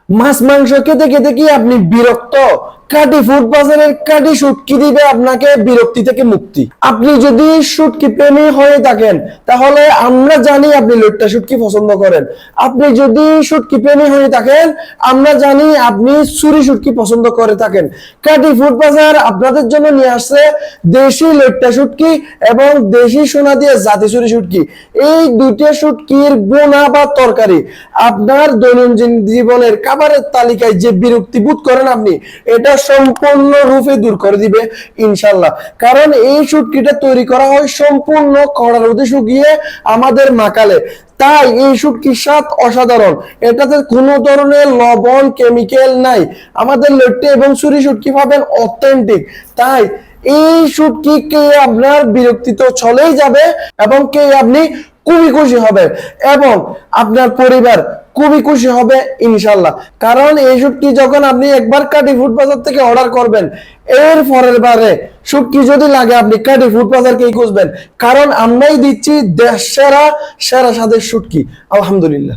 মাছ মাংস খেতে খেতে কি আপনি বিরক্ত? কাটি ফুড বাজারের কাটি শুটকি দিবে আপনাকে বিরক্তি থেকে মুক্তি। আপনি যদি শুটকি প্রেমী হয়ে থাকেন তাহলে আমরা জানি আপনি লইট্টা শুটকি পছন্দ করেন। আপনি যদি শুটকি প্রেমী হয়ে থাকেন আমরা জানি আপনি চুরি শুটকি পছন্দ করে থাকেন। কাটি ফুড বাজার আপনাদের জন্য নিয়ে আসছে দেশি লইট্টা শুটকি এবং দেশি সোনা দিয়ে জাতি চুরি শুটকি। এই দুইটা শুটকির বোনা বা তরকারি আপনার দৈনন্দিন জীবনের খাবারের তালিকায় যে বিরক্তি বোধ করেন আপনি, এটা সম্পূর্ণ রূপে দূর করে দিবে ইনশাল্লাহ। কারণ এই শুটকিটা তৈরি করা হয় সম্পূর্ণ কড়ার মধ্যে শুকিয়ে আমাদের মাকালে। তাই এই শুটকির স্বাদ অসাধারণ, এটাতে কোনো ধরনের লবণ কেমিক্যাল নাই। আমাদের লইট্টা এবং চুরি শুটকি পাবেন অথেন্টিক। তাই এই শুটকি কে আপনার বিরক্তি তো চলেই যাবে এবং কে আপনি খুবই খুশি হবে এবং আপনার পরিবার খুবই খুশি হবে ইনশাল্লাহ। কারণ এই শুটকি যখন আপনি একবার কাটি ফুড বাজার থেকে অর্ডার করবেন, এর পরের বারে শুটকি যদি লাগে আপনি কাটি ফুড বাজারকেই খুঁজবেন। কারণ আমরাই দিচ্ছি দেশ সেরা সেরা স্বাদের শুটকি। আলহামদুলিল্লাহ।